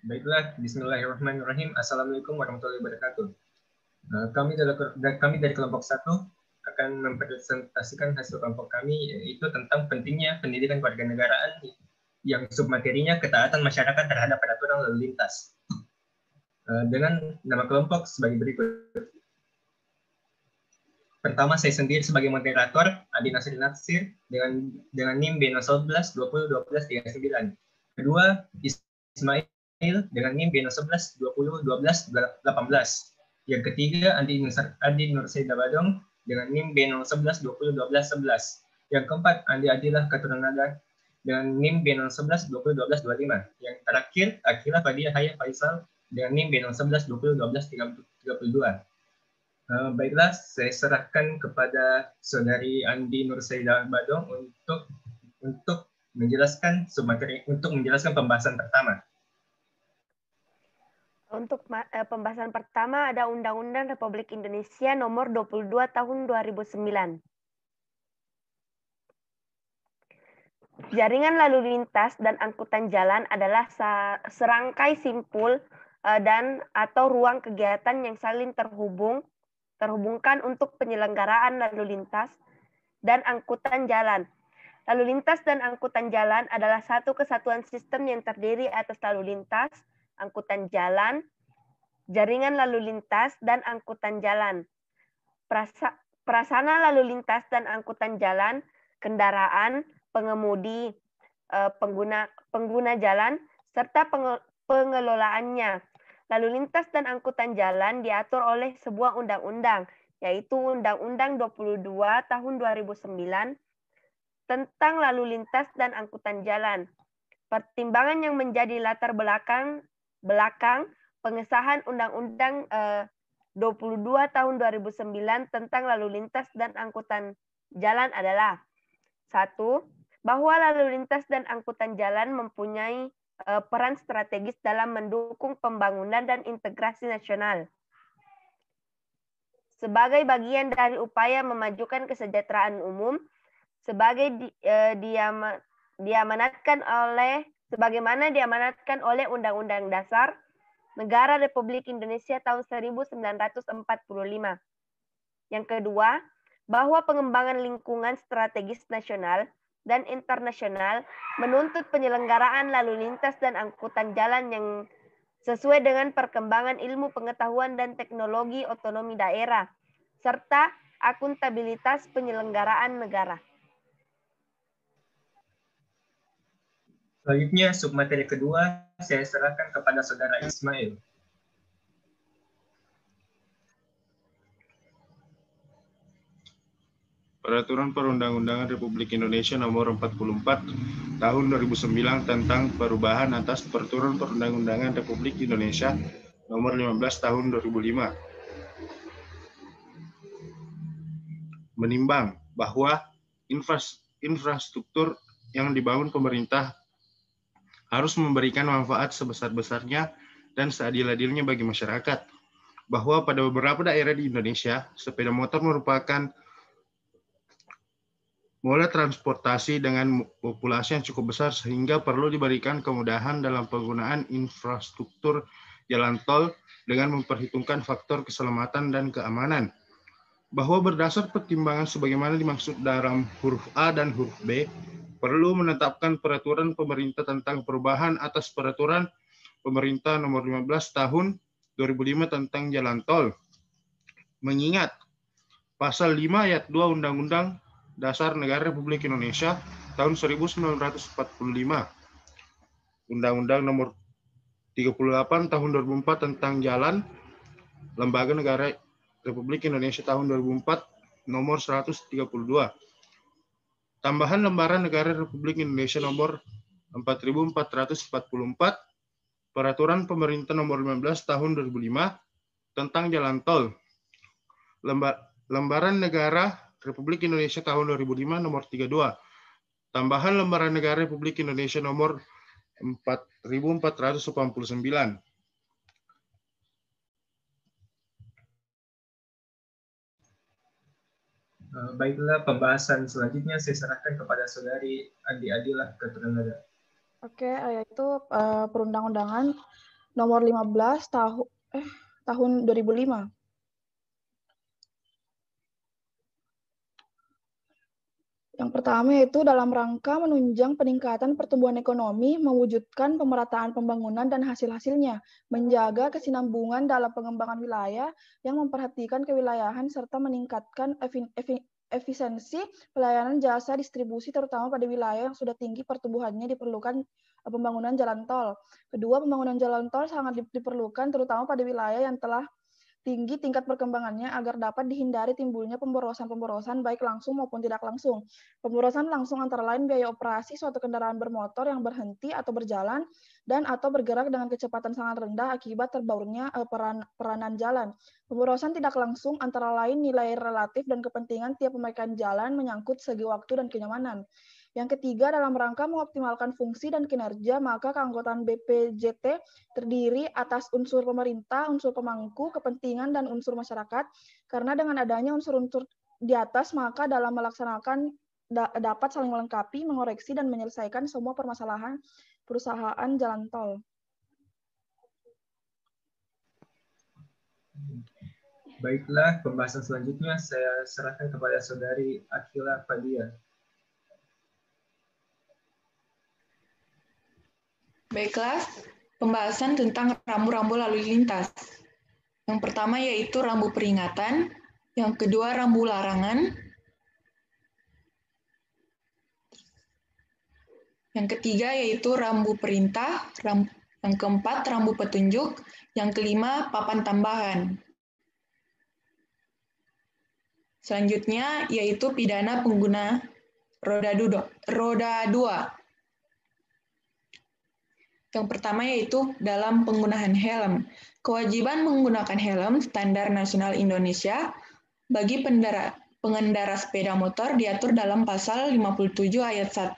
Baiklah, Bismillahirrahmanirrahim. Assalamualaikum warahmatullahi wabarakatuh. Kami dari kelompok 1 akan mempresentasikan hasil kelompok kami, yaitu tentang pentingnya pendidikan kewarganegaraan yang submaterinya ketaatan masyarakat terhadap peraturan lalu lintas. Dengan nama kelompok sebagai berikut. Pertama, saya sendiri sebagai moderator, Adi Nasir Natsir, dengan NIM B011 20 12 39. Kedua, Ismail dengan NIM B011 20 12 18. Yang ketiga, Adi Nursaida Badong dengan NIM B011 20 12 11. Yang keempat, Andi Adilah Katuranaga dengan NIM B011 20 12 25. Yang terakhir, Akila Fadia Haya Faisal dengan NIM B011 20 12 32. Baiklah, saya serahkan kepada Saudari Andi Nursaida Badong untuk menjelaskan pembahasan pertama. Untuk pembahasan pertama ada Undang-Undang Republik Indonesia Nomor 22 Tahun 2009. Jaringan lalu lintas dan angkutan jalan adalah serangkai simpul dan atau ruang kegiatan yang saling terhubungkan untuk penyelenggaraan lalu lintas dan angkutan jalan. Lalu lintas dan angkutan jalan adalah satu kesatuan sistem yang terdiri atas lalu lintas, angkutan jalan, jaringan lalu lintas, dan angkutan jalan. Prasarana lalu lintas dan angkutan jalan, kendaraan, pengemudi, pengguna jalan, serta pengelolaannya. Lalu lintas dan angkutan jalan diatur oleh sebuah undang-undang, yaitu Undang-Undang 22 Tahun 2009 tentang lalu lintas dan angkutan jalan. Pertimbangan yang menjadi latar belakang pengesahan Undang-Undang 22 Tahun 2009 tentang lalu lintas dan angkutan jalan adalah: 1. Bahwa lalu lintas dan angkutan jalan mempunyai peran strategis dalam mendukung pembangunan dan integrasi nasional sebagai bagian dari upaya memajukan kesejahteraan umum, sebagaimana diamanatkan oleh Undang-Undang Dasar Negara Republik Indonesia tahun 1945. Yang kedua, bahwa pengembangan lingkungan strategis nasional dan internasional menuntut penyelenggaraan lalu lintas dan angkutan jalan yang sesuai dengan perkembangan ilmu pengetahuan dan teknologi otonomi daerah, serta akuntabilitas penyelenggaraan negara. Selanjutnya, submateri kedua, saya serahkan kepada Saudara Ismail. Peraturan Perundang-undangan Republik Indonesia Nomor 44 Tahun 2009 tentang perubahan atas Peraturan Perundang-undangan Republik Indonesia Nomor 15 Tahun 2005. Menimbang bahwa infrastruktur yang dibangun pemerintah harus memberikan manfaat sebesar-besarnya dan seadil-adilnya bagi masyarakat, bahwa pada beberapa daerah di Indonesia, sepeda motor merupakan moda transportasi dengan populasi yang cukup besar sehingga perlu diberikan kemudahan dalam penggunaan infrastruktur jalan tol dengan memperhitungkan faktor keselamatan dan keamanan. Bahwa berdasar pertimbangan sebagaimana dimaksud dalam huruf A dan huruf B, perlu menetapkan peraturan pemerintah tentang perubahan atas peraturan pemerintah nomor 15 tahun 2005 tentang jalan tol. Mengingat pasal 5 ayat 2 Undang-Undang Dasar Negara Republik Indonesia tahun 1945, Undang-Undang Nomor 38 tahun 2004 tentang Jalan, Lembaga Negara Republik Indonesia tahun 2004 Nomor 132, tambahan Lembaran Negara Republik Indonesia Nomor 4444, Peraturan Pemerintah Nomor 15 Tahun 2005 tentang Jalan Tol, Lembaran Negara Republik Indonesia tahun 2005 nomor 32, tambahan Lembaran Negara Republik Indonesia nomor 4489. Baiklah, pembahasan selanjutnya saya serahkan kepada Saudari Andi Adilah Katuranaga. Oke, yaitu Perundang-undangan nomor 15 tahun 2005. Yang pertama yaitu dalam rangka menunjang peningkatan pertumbuhan ekonomi, mewujudkan pemerataan pembangunan dan hasil-hasilnya, menjaga kesinambungan dalam pengembangan wilayah yang memperhatikan kewilayahan serta meningkatkan efisiensi pelayanan jasa distribusi terutama pada wilayah yang sudah tinggi pertumbuhannya diperlukan pembangunan jalan tol. Kedua, pembangunan jalan tol sangat diperlukan terutama pada wilayah yang telah tinggi tingkat perkembangannya agar dapat dihindari timbulnya pemborosan-pemborosan baik langsung maupun tidak langsung. Pemborosan langsung antara lain biaya operasi suatu kendaraan bermotor yang berhenti atau berjalan dan atau bergerak dengan kecepatan sangat rendah akibat terbaurnya peranan jalan. Pemborosan tidak langsung antara lain nilai relatif dan kepentingan tiap pemakaian jalan menyangkut segi waktu dan kenyamanan. Yang ketiga, dalam rangka mengoptimalkan fungsi dan kinerja, maka keanggotaan BPJT terdiri atas unsur pemerintah, unsur pemangku, kepentingan, dan unsur masyarakat. Karena dengan adanya unsur-unsur di atas, maka dalam melaksanakan dapat saling melengkapi, mengoreksi, dan menyelesaikan semua permasalahan perusahaan jalan tol. Baiklah, pembahasan selanjutnya saya serahkan kepada Saudari Akila Fadia. Baiklah, pembahasan tentang rambu-rambu lalu lintas. Yang pertama yaitu rambu peringatan, yang kedua rambu larangan, yang ketiga yaitu rambu perintah, yang keempat rambu petunjuk, yang kelima papan tambahan. Selanjutnya yaitu pidana pengguna roda dua. Yang pertama yaitu dalam penggunaan helm. Kewajiban menggunakan helm standar nasional Indonesia bagi pengendara sepeda motor diatur dalam pasal 57 ayat 1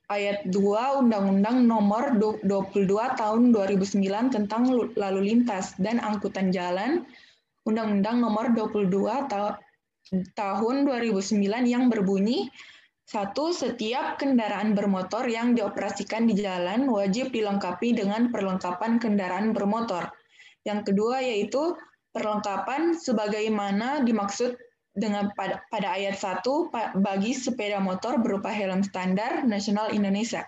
ayat 2 Undang-Undang Nomor 22 Tahun 2009 tentang lalu lintas dan angkutan jalan, Undang-Undang Nomor 22 Tahun 2009 yang berbunyi 1. Setiap kendaraan bermotor yang dioperasikan di jalan wajib dilengkapi dengan perlengkapan kendaraan bermotor. Yang kedua yaitu perlengkapan sebagaimana dimaksud dengan pada ayat 1 bagi sepeda motor berupa helm standar nasional Indonesia.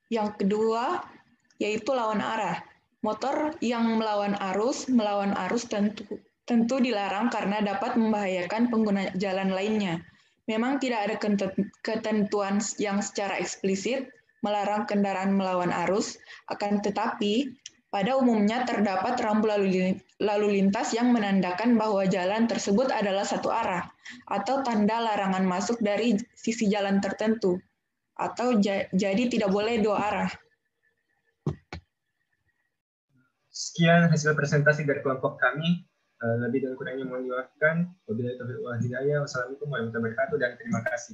Yang kedua yaitu lawan arah. Motor yang melawan arus tentu dilarang karena dapat membahayakan pengguna jalan lainnya. Memang tidak ada ketentuan yang secara eksplisit melarang kendaraan melawan arus, akan tetapi pada umumnya terdapat rambu lalu lintas yang menandakan bahwa jalan tersebut adalah satu arah, atau tanda larangan masuk dari sisi jalan tertentu, atau jadi tidak boleh dua arah. Sekian hasil presentasi dari kelompok kami. Lebih dan kurangnya mohon dimaafkan. Wabillahi taufiq wal hidayah. Wassalamualaikum warahmatullahi wabarakatuh dan terima kasih.